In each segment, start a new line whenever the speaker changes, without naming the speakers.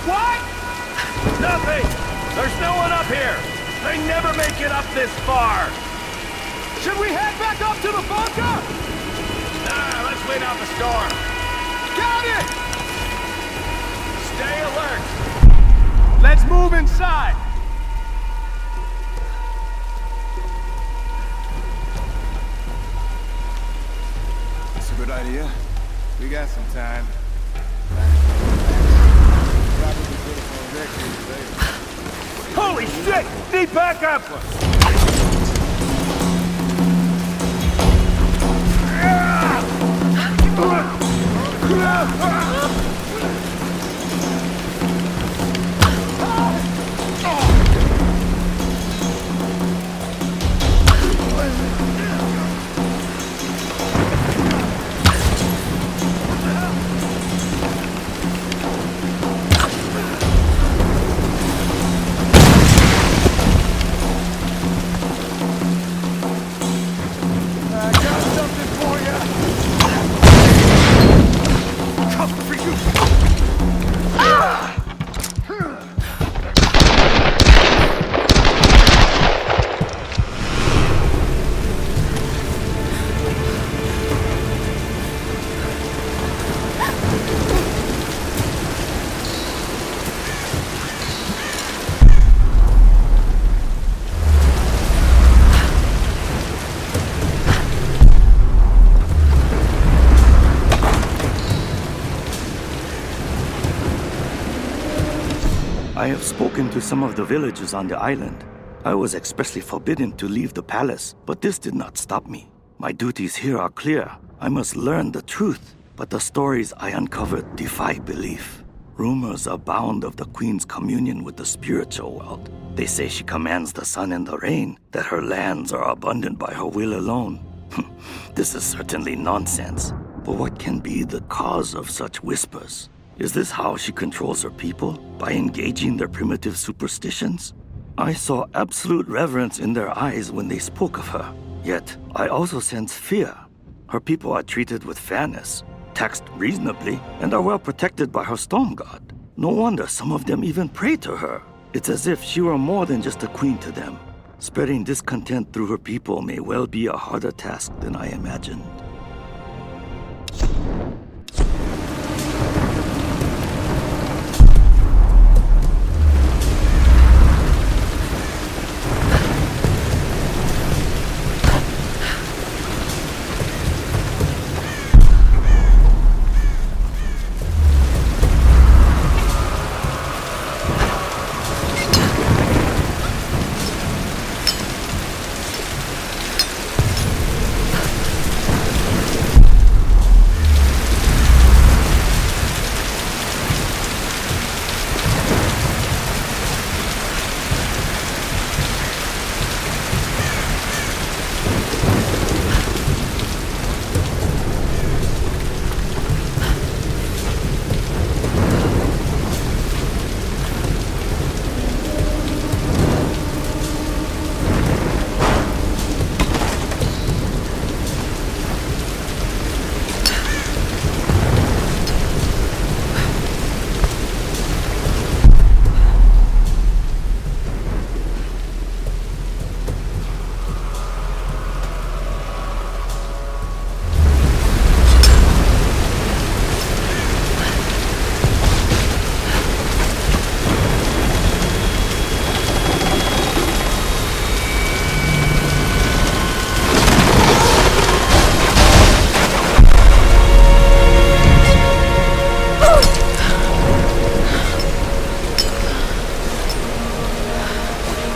What?
Nothing! There's no one up here! They never make it up this far!
Should we head back up to the bunker?
Nah, let's wait out the storm.
Got it!
Stay alert!
Let's move inside.
That's a good idea. We got some time.
Holy shit! Need backup!
I have spoken to some of the villagers on the island. I was expressly forbidden to leave the palace, but this did not stop me. My duties here are clear. I must learn the truth, but the stories I uncovered defy belief. Rumors abound of the Queen's communion with the spiritual world. They say she commands the sun and the rain, that her lands are abundant by her will alone. This is certainly nonsense. But what can be the cause of such whispers? Is this how she controls her people? By engaging their primitive superstitions? I saw absolute reverence in their eyes when they spoke of her. Yet, I also sense fear. Her people are treated with fairness, taxed reasonably, and are well protected by her storm god. No wonder some of them even pray to her. It's as if she were more than just a queen to them. Spreading discontent through her people may well be a harder task than I imagined.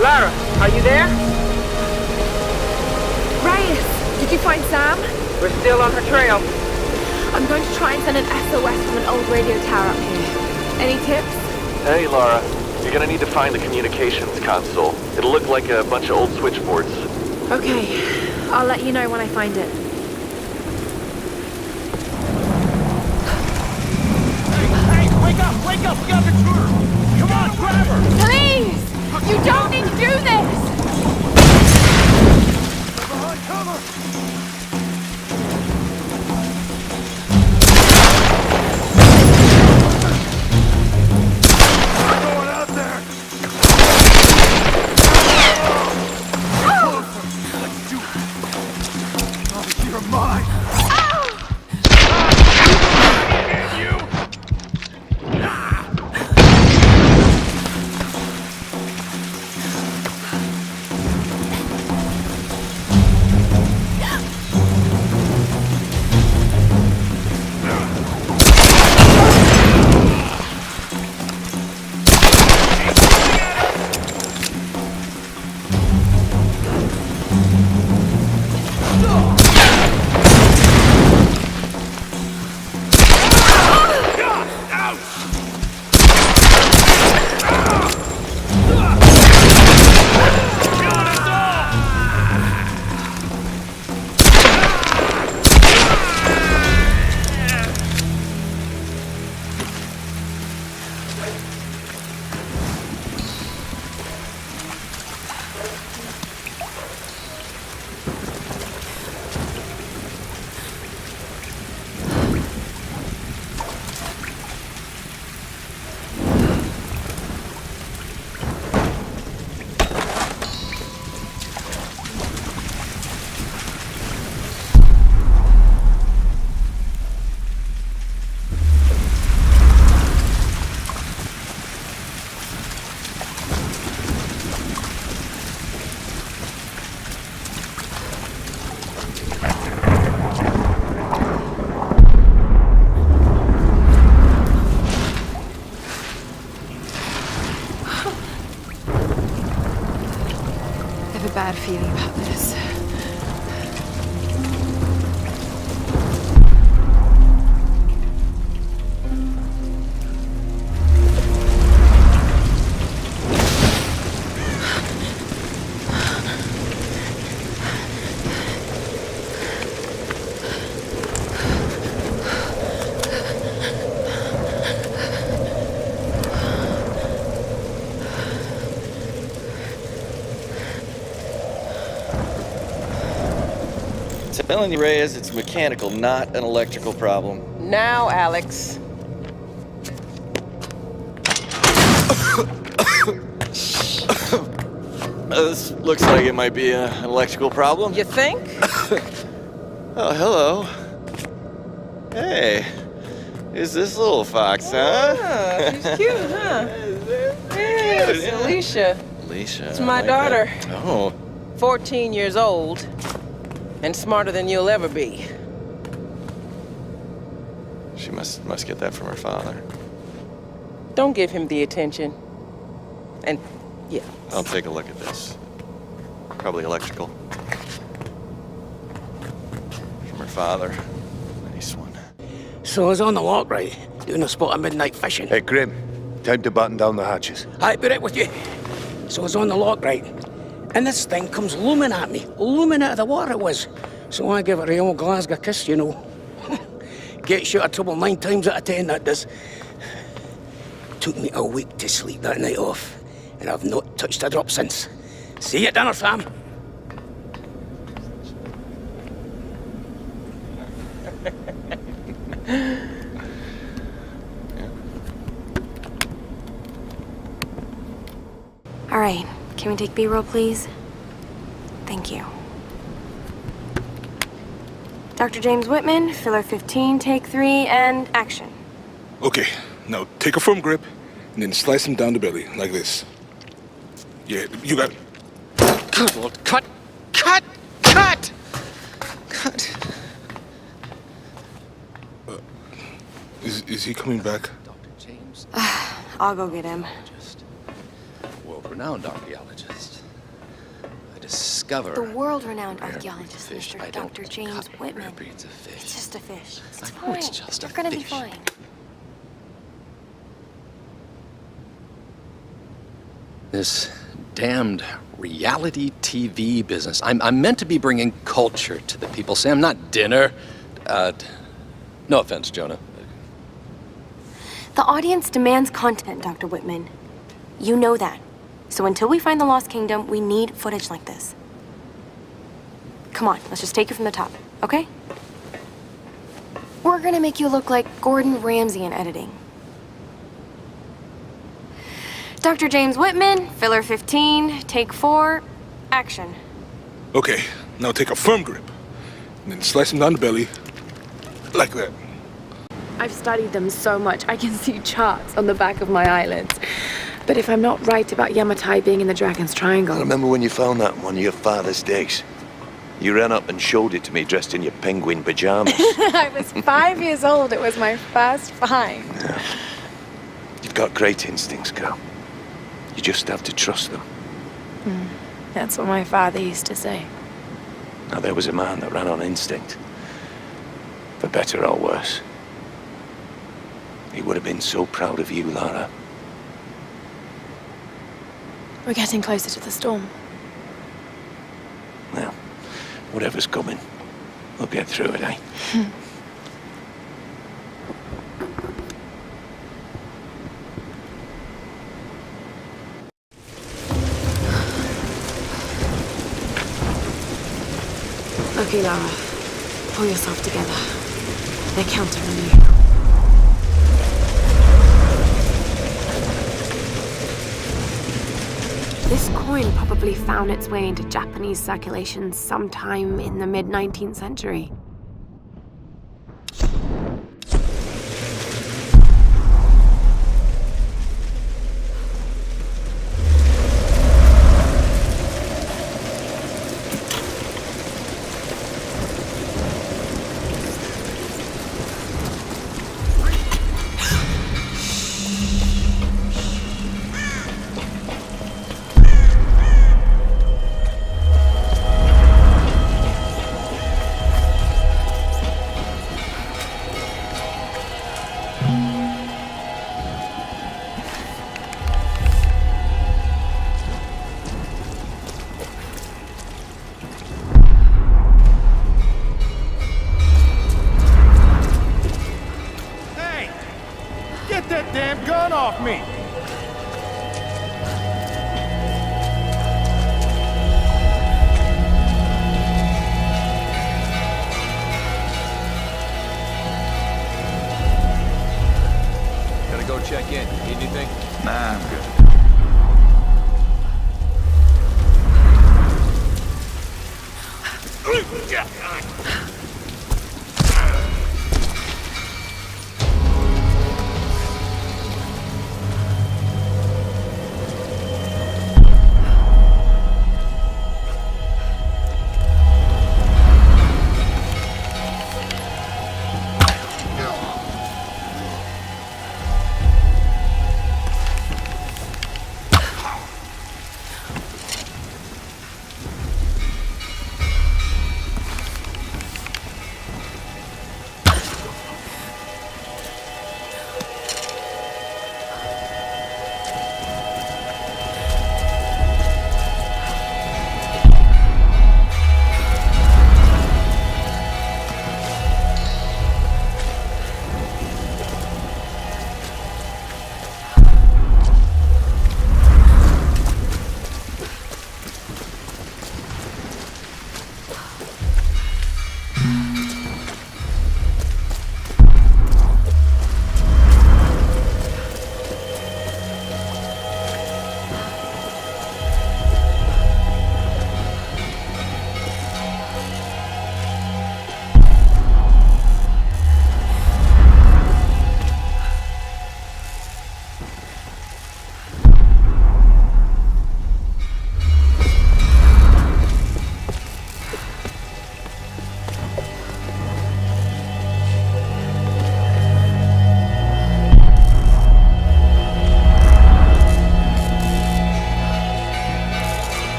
Lara, are you there?
Reyes, did you find Sam?
We're still on her trail.
I'm going to try and send an SOS from an old radio tower up here. Any tips?
Hey, Lara. You're gonna need to find the communications console. It'll look like a bunch of old switchboards.
Okay, I'll let you know when I find it.
Hey, wake up! Wake up! We got the intruder! Come on, grab her!
Please! You don't need to do this!
Behind cover!
I have a bad feeling about this.
Telling you, Reyes, it's mechanical, not an electrical problem.
Now, Alex.
This looks like it might be an electrical problem.
You think?
Oh, hello. Hey, who's this little fox, huh?
Oh, she's cute, huh? Yes, Alicia.
Alicia.
It's my daughter.
That. Oh.
14 years old. And smarter than you'll ever be.
She must get that from her father.
Don't give him the attention. And, yeah.
I'll take a look at this. Probably electrical. From her father. Nice one.
So I was on the lock, right? Doing a spot of midnight fishing.
Hey, Grim. Time to button down the hatches.
I'd be right with you. So I was on the lock, right? And this thing comes looming at me. Looming out of the water it was. So I give it a old Glasgow kiss, you know. Gets you out of trouble 9 times out of 10, that does. Took me a week to sleep that night off. And I've not touched a drop since. See you at dinner, Sam.
All right, can we take B-roll, please? Thank you. Dr. James Whitman, filler 15, take 3, and action.
Okay, now take a firm grip and then slice him down the belly, like this. Yeah, you got it.
Good Lord, cut! Cut! Cut! Cut!
Is he coming back?
Dr. James,
I'll go get him.
world-renowned archaeologist. I discover
The world-renowned
rare
archaeologist,
breeds of fish.
Mr.
I don't
Dr. James
cut
Whitman.
rare breeds of fish.
It's just a fish. It's
I know
fine.
it's just
You're
a
gonna be
fish.
fine.
This damned reality TV business. I'm meant to be bringing culture to the people, Sam, not dinner. No offense, Jonah.
The audience demands content, Dr. Whitman. You know that. So until we find the Lost Kingdom, we need footage like this. Come on, let's just take it from the top, okay? We're gonna make you look like Gordon Ramsay in editing. Dr. James Whitman, filler 15, take 4, action.
Okay, now take a firm grip and then slice him down the belly, like that.
I've studied them so much, I can see charts on the back of my eyelids. But if I'm not right about Yamatai being in the Dragon's Triangle...
I remember when you found that on one of your father's digs. You ran up and showed it to me dressed in your penguin pajamas.
I was 5 years old. It was my first find.
Yeah. You've got great instincts, girl. You just have to trust them.
That's what my father used to say.
Now, there was a man that ran on instinct. For better or worse. He would have been so proud of you, Lara.
We're getting closer to the storm.
Well, whatever's coming, we'll get through it, eh?
Okay, Lara. Pull yourself together. They're counting on you. This coin probably found its way into Japanese circulation sometime in the mid-19th century.
Hey! Get that damn gun off me!
Gotta go check in. Need anything?
Nah, I'm good.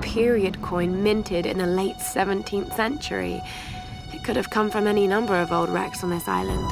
Period coin minted in the late 17th century. It could have come from any number of old wrecks on this island.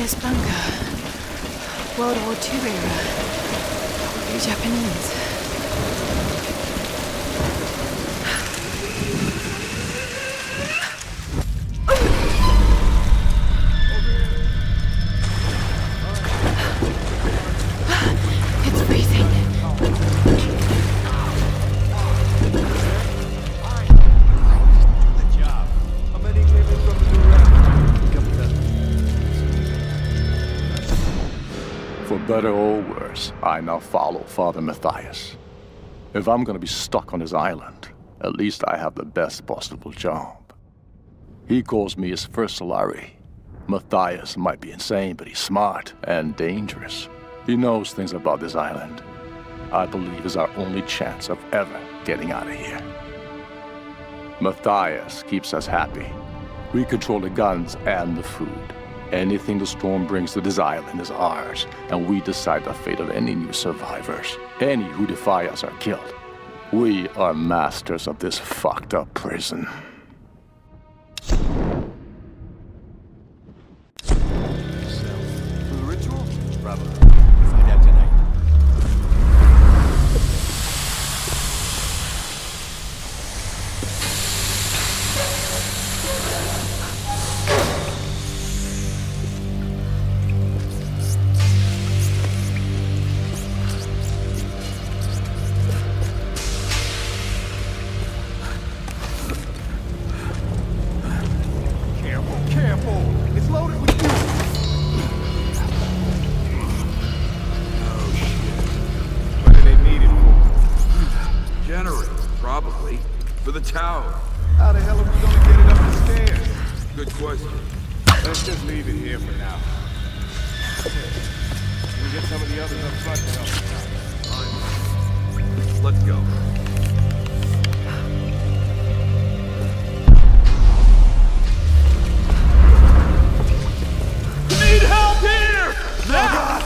this bunker. World War II era. Probably Japanese. It's freezing.
For better or worse, I now follow Father Matthias. If I'm gonna be stuck on his island, at least I have the best possible job. He calls me his first Solari. Matthias might be insane, but he's smart and dangerous. He knows things about this island. I believe is our only chance of ever getting out of here. Matthias keeps us happy. We control the guns and the food. Anything the storm brings to this island is ours, and we decide the fate of any new survivors. Any who defy us are killed. We are masters of this fucked up prison.
For the ritual? Bravo. Find out tonight.
Careful! It's loaded with fuel!
Oh, shit. What do they need it for? Generator, probably. For the tower.
How the hell are we gonna get it up the stairs?
Good question.
Let's just leave it here for now. We'll get some of the others up front to help us out.
Let's go.
Need help here! Now!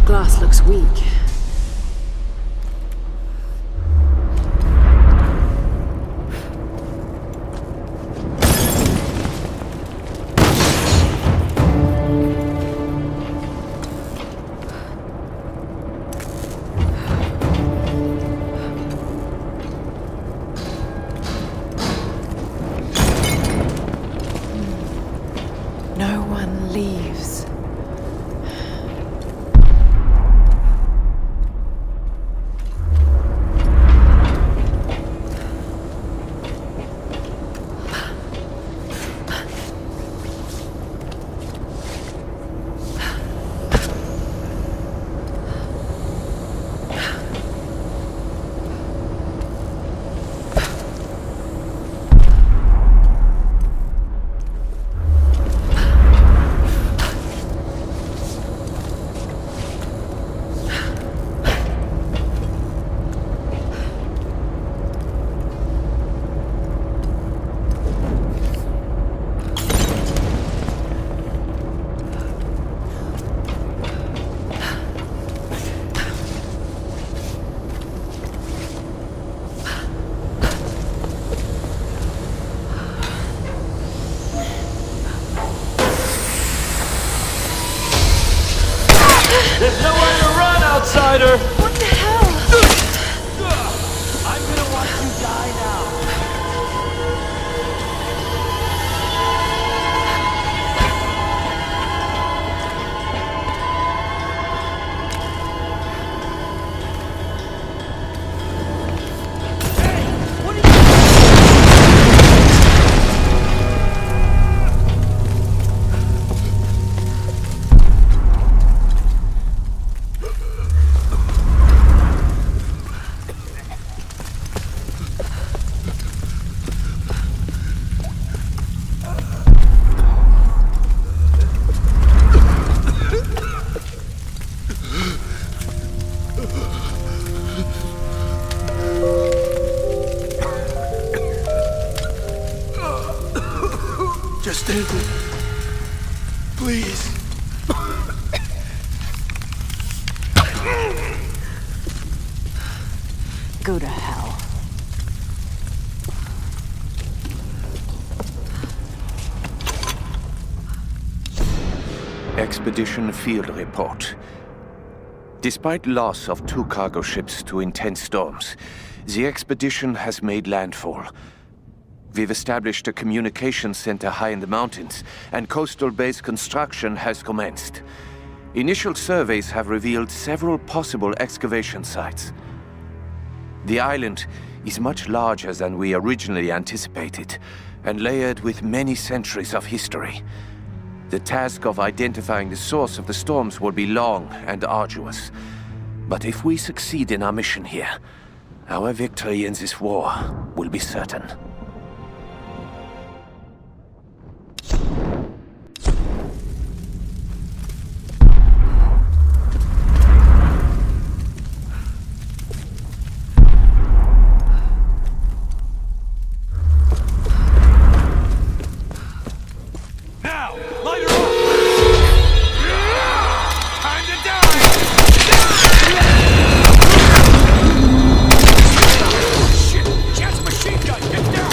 Glass looks weak. No one leaves.
There's nowhere to run, outsider!
What the hell?
I'm gonna watch you die now.
Just end it. Please.
Go to hell.
Expedition Field Report. Despite loss of 2 cargo ships to intense storms, the expedition has made landfall. We've established a communications center high in the mountains, and coastal base construction has commenced. Initial surveys have revealed several possible excavation sites. The island is much larger than we originally anticipated, and layered with many centuries of history. The task of identifying the source of the storms will be long and arduous. But if we succeed in our mission here, our victory in this war will be certain.
Now, light her up! Time to die! Shit! Chance machine gun! Get down!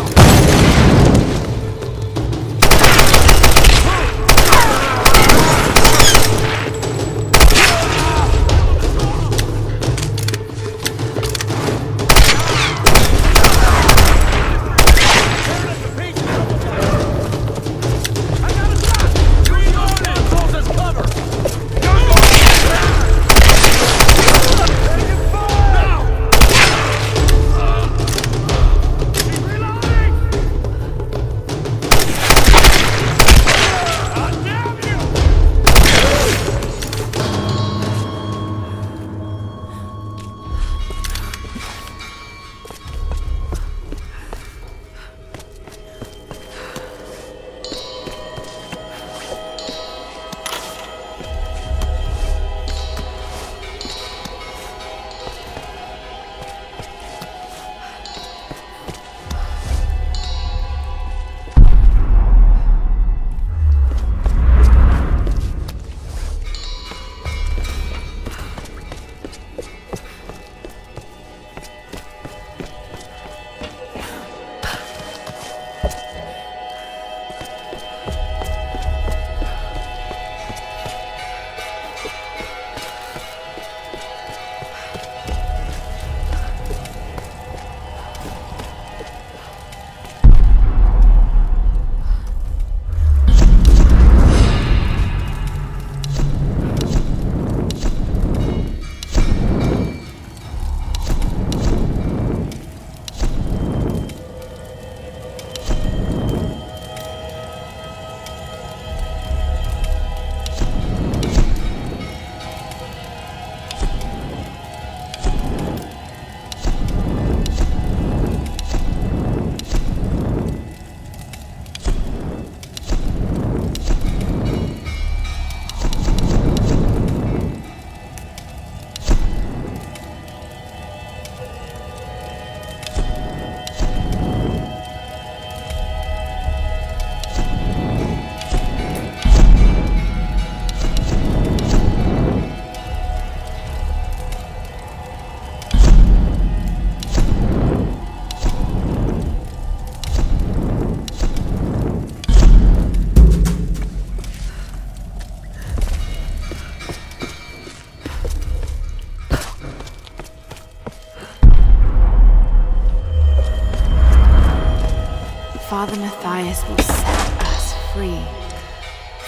To set us free.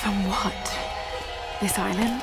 From what? This island?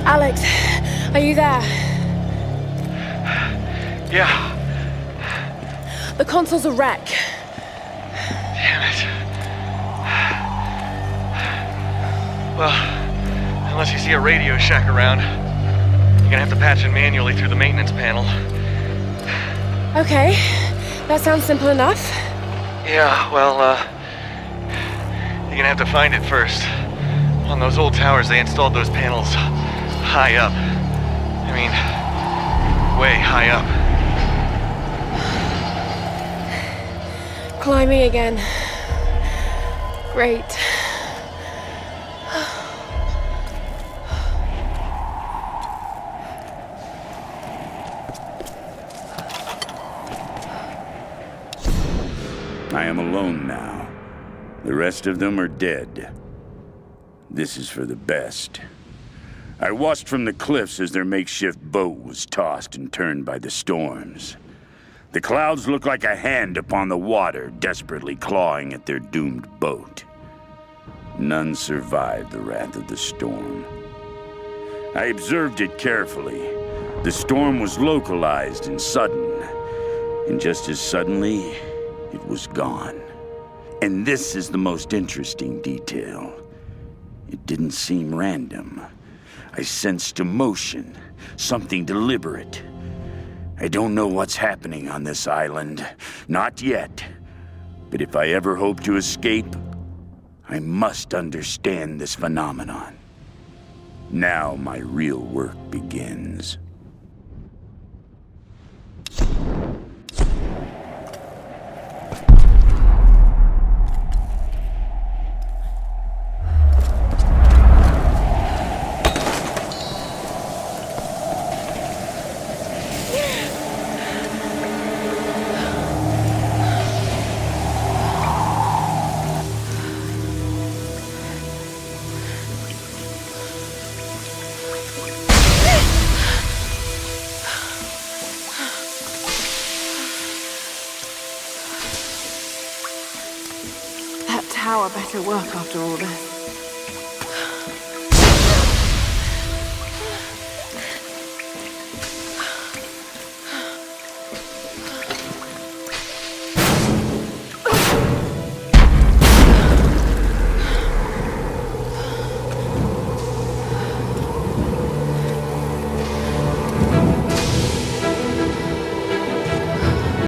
Alex, are you there?
Yeah.
The console's a wreck.
Damn it. Well, unless you see a Radio Shack around, you're gonna have to patch it manually through the maintenance panel.
Okay, that sounds simple enough.
Yeah, well, you're gonna have to find it first. On those old towers, they installed those panels high up. I mean, way high up.
Climbing again. Great.
I am alone now. The rest of them are dead. This is for the best. I watched from the cliffs as their makeshift boat was tossed and turned by the storms. The clouds looked like a hand upon the water, desperately clawing at their doomed boat. None survived the wrath of the storm. I observed it carefully. The storm was localized and sudden, and just as suddenly, it was gone. And this is the most interesting detail. It didn't seem random. I sensed emotion, something deliberate. I don't know what's happening on this island. Not yet. But if I ever hope to escape, I must understand this phenomenon. Now my real work begins.
That tower better work after all this.